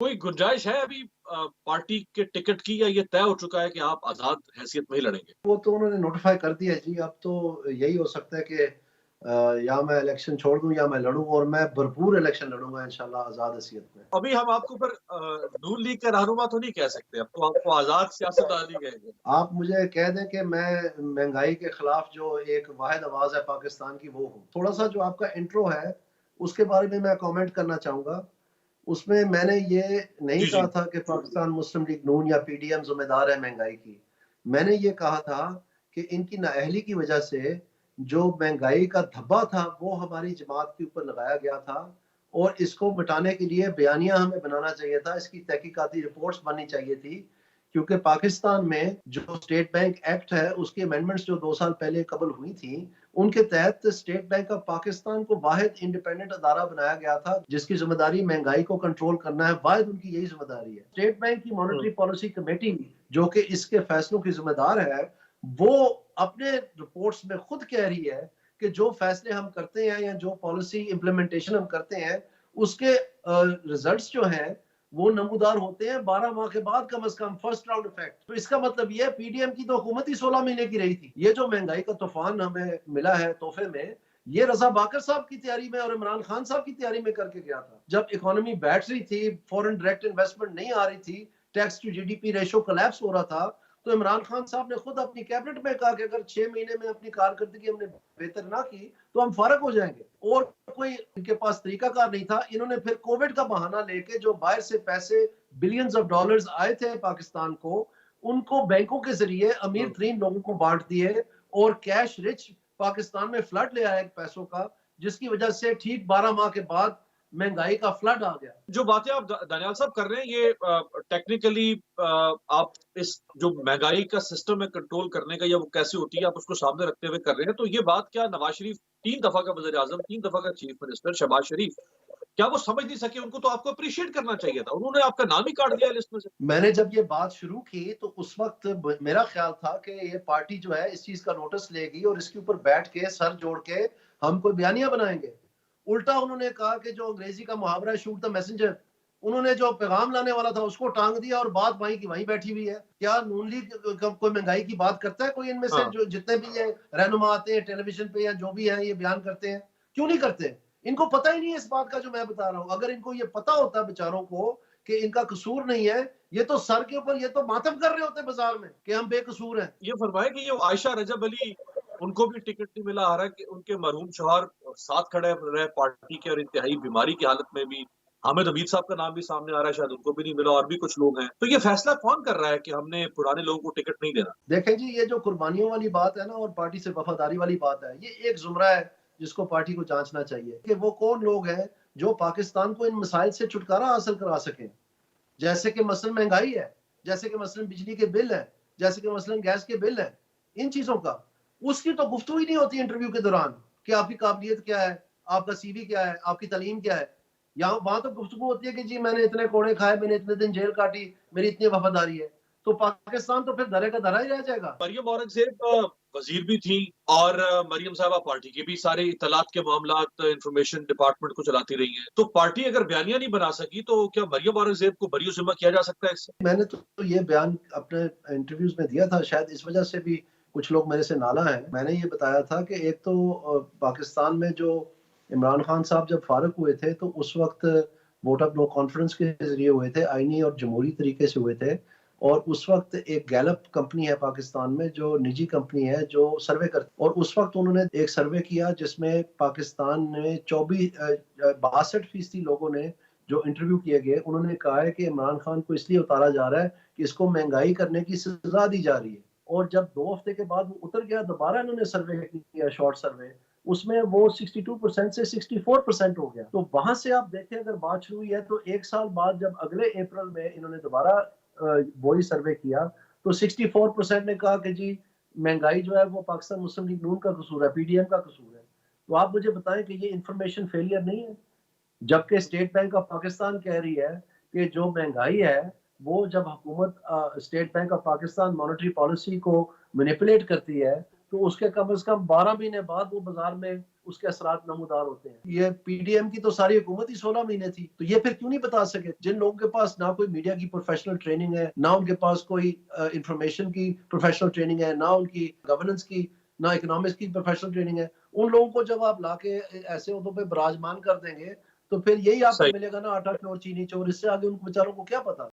कोई गुंजाइश है अभी पार्टी के टिकट की, या ये तय हो चुका है कि आप आज़ाद हैसियत में ही लड़ेंगे? वो तो उन्होंने नोटिफ़ाई कर दिया है जी, अब तो यही हो सकता है कि या मैं इलेक्शन छोड़ दूँ या मैं लड़ूँ, और मैं भरपूर इलेक्शन लड़ूँगा इंशाल्लाह आज़ाद हैसियत में। अभी हम आपको पर नून लीग का रहनुमा तो नहीं कह सकते, अब तो आपको आज़ाद सियासतदान ही कहेंगे। आप मुझे कह दें कि मैं महँगाई के खिलाफ जो एक वाहिद आवाज़ है पाकिस्तान की, वो हूँ। थोड़ा-सा जो आपका इंट्रो है, उसके बारे में मैं कमेंट करना चाहूँगा। उसमें मैंने ये नहीं जी, कहा जी। था कि पाकिस्तान मुस्लिम लीग नून या पीडीएम ज़िम्मेदार है महँगाई की। मैंने ये कहा था कि इनकी नाअहली की वजह से जो महँगाई का धब्बा था, वो हमारी जमात के ऊपर लगाया गया था, और इसको मिटाने के लिए बयानिया हमें बनाना चाहिए था, इसकी तहकीकाती रिपोर्ट्स बननी चाहिए थी। क्योंकि पाकिस्तान में जो स्टेट बैंक एक्ट है, उसकी अमेंडमेंट्स जो 2 साल पहले कबल हुई थी, उनके तहत स्टेट बैंक ऑफ पाकिस्तान को वाहिद इंडिपेंडेंट अदारा बनाया गया था, जिसकी ज़िम्मेदारी महँगाई को कंट्रोल करना है, वाहिद उनकी यही ज़िम्मेदारी है। स्टेट बैंक की हुँ। मॉनेटरी पॉलिसी कमेटी, जो कि इसके फैसलों की ज़िम्मेदार है, वो अपने रिपोर्ट्स में खुद कह रही है कि जो फैसले हम करते हैं या जो पॉलिसी इम्प्लीमेंटेशन हम करते हैं, उसके रिजल्ट्स जो हैं, वो नमूदार होते हैं 12 माह के बाद कम से कम, फर्स्ट राउंड इफेक्ट। तो इसका मतलब ये है, पीडीएम की तो हुकूमत ही 16 महीने की रही थी। ये जो महंगाई का तूफान हमें मिला है तोहफे में, ये रजा बाकर साहब की तैयारी में और इमरान खान साहब की तैयारी में करके गया था। जब इकोनॉमी बैठ रही थी, फॉरेन डायरेक्ट इन्वेस्टमेंट नहीं आ रही थी, tax to GDP ratio collapse हो रहा था, तो इमरान खान साहब ने खुद अपनी कैबिनेट में कहा कि अगर 6 महीने में अपनी कारकर्दगी हमने बेहतर ना की, तो हम फारग हो जाएंगे। और कोई इनके पास तरीकाकार नहीं था। इन्होंने फिर कोविड का बहाना लेके जो बाहर से पैसे बिलियंस ऑफ डॉलर्स आए थे पाकिस्तान को, उनको बैंकों के जरिए अमीर हुँ। तरीन लोगों को बांट दिए, और कैश रिच पाकिस्तान में फ्लड ले आया पैसों का, जिसकी वजह से ठीक 12 माह के बाद महंगाई का फ्लड आ गया। जो बातें आप दानियाल साहब कर रहे हैं, ये टेक्निकली आप इस जो महँगाई का सिस्टम है कंट्रोल करने का, या वो कैसे होती है, आप उसको सामने रखते हुए कर रहे हैं। तो ये बात क्या नवाज़ शरीफ 3 दफ़ा का वज़ीर-ए-आज़म, 3 दफ़ा का चीफ मिनिस्टर शहबाज शरीफ, क्या वो समझ नहीं सके? उनको तो आपको एप्रिशिएट करना चाहिए था। उन्होंने आपका नाम ही काट दिया लिस्ट में से। मैंने जब ये बात शुरू की, तो उस वक्त मेरा ख्याल था कि ये पार्टी जो है इस चीज का नोटिस लेगी और इसके ऊपर बैठ के सर जोड़ के हम कोई बयानिया बनाएंगे। उल्टा उन्होंने कहा कि जो अंग्रेजी का मुहावरा है, शूट द मैसेंजर, उन्होंने जो पैगाम लाने वाला था उसको टांग दिया, और बात वहीं की वहीं बैठी हुई है। क्या नून लीग कोई महंगाई की बात करता है? कोई इनमें से हाँ। जो जितने भी ये रहनुमा आते हैं टेलीविजन पे या जो भी है ये बयान करते हैं, क्यों नहीं करते? इनको पता ही नहीं है इस बात का जो मैं बता रहा हूँ। अगर इनको ये पता होता बेचारों को कि इनका कसूर नहीं है, ये तो सर के ऊपर ये तो मातम कर रहे होते बाजार में कि हम बेकसूर हैं। ये फरमाएँ कि ये आयशा रजब अली, उनको भी टिकट नहीं मिला, हालाँकि उनके मरहूम शौहर साथ खड़े रहे पार्टी के, और इंतहाई बीमारी की हालत में भी। हामिद हमीद साहब का नाम भी सामने आ रहा है, शायद उनको भी नहीं मिला, और भी कुछ लोग हैं। तो ये फैसला कौन कर रहा है कि हमने पुराने लोगों को टिकट नहीं देना? देखें जी, ये जो कुर्बानियों वाली बात है ना और पार्टी से वफादारी वाली बात है, ये एक ज़ुमरा है जिसको पार्टी को जाँचना चाहिए कि वो कौन लोग हैं जो पाकिस्तान को इन मसाइल से छुटकारा हासिल करा सकें। जैसे कि मसलन महँगाई है, जैसे कि मसलन बिजली के बिल हैं, जैसे कि मसलन गैस के बिल हैं, इन चीज़ों का, उसकी तो गुफ्तगू ही नहीं होती इंटरव्यू के दौरान कि आपकी काबिलियत क्या है, आपका सीवी क्या है, आपकी तालीम क्या है। यहाँ वहाँ तो गुफ्तगू होती है कि जी मैंने इतने कोड़े खाए, मैंने इतने दिन जेल काटी, मेरी इतनी वफादारी है। तो पाकिस्तान तो फिर धरे का धरा ही रह जाएगा। मरियम औरंगज़ेब वज़ीर भी थीं, और मरियम साहबा पार्टी की भी सारे इत्तलात के मामलात, इंफ़ॉर्मेशन डिपार्टमेंट को चलाती रही हैं। तो पार्टी अगर बयानिया नहीं बना सकी, तो क्या मरियम औरंगज़ेब को बरी-ओ-ज़िम्मा किया जा सकता है इससे? मैंने तो ये बयान अपने इंटरव्यूज़ में दिया था, शायद इस वजह से भी कुछ लोग मेरे से नाला हैं। मैंने ये बताया था कि एक तो पाकिस्तान में जो इमरान खान साहब जब फारूक हुए थे, तो उस वक़्त वोट ऑफ नो कॉन्फिडेंस के ज़रिए हुए थे, आईनी और जमहूरी तरीके से हुए थे। और उस वक़्त एक गैलप कंपनी है पाकिस्तान में, जो निजी कंपनी है, जो सर्वे कर, और उस वक़्त उन्होंने एक सर्वे किया जिसमें पाकिस्तान में 62% लोगों ने, जो इंटरव्यू किए गए, उन्होंने कहा है कि इमरान खान को इसलिए उतारा जा रहा है कि इसको महँगाई करने की सज़ा दी जा रही है। और जब 2 हफ्ते के बाद वो उतर गया, दोबारा इन्होंने सर्वे किया, शॉर्ट सर्वे, उसमें वो 62% से 64% हो गया। तो वहाँ से आप देखें, अगर बात शुरू हुई है, तो 1 साल बाद जब अगले अप्रैल में इन्होंने दोबारा वही सर्वे किया, तो 64% ने कहा कि जी महँगाई जो है वो पाकिस्तान मुस्लिम लीग नून का कसूर है, पीडीएम का कसूर है। तो आप मुझे बताएँ कि ये इन्फॉर्मेशन फेलियर नहीं है? जबकि स्टेट बैंक ऑफ पाकिस्तान कह रही है कि जो महंगाई है, वो जब हुकूमत state bank of Pakistan monetary policy को मैनिपुलेट करती है, तो उसके कम से कम 12 महीने बाद वो बाजार में उसके असरात नमूदार होते हैं। ये पीडीएम की तो सारी हुकूमत ही 16 महीने थी, तो ये फिर क्यों नहीं बता सके? जिन लोगों के पास ना कोई मीडिया की प्रोफेशनल ट्रेनिंग है, ना उनके पास कोई इंफॉर्मेशन की प्रोफेशनल ट्रेनिंग है, ना उनकी गवर्नेंस की, ना इकोनॉमिक्स की प्रोफेशनल ट्रेनिंग है, उन लोगों को जब आप लाके ऐसे ओहदों पे विराजमान कर देंगे, तो फिर यही आपको सही। मिलेगा ना, आटा चोर चीनी चोर। इससे आगे उन बेचारों को क्या पता?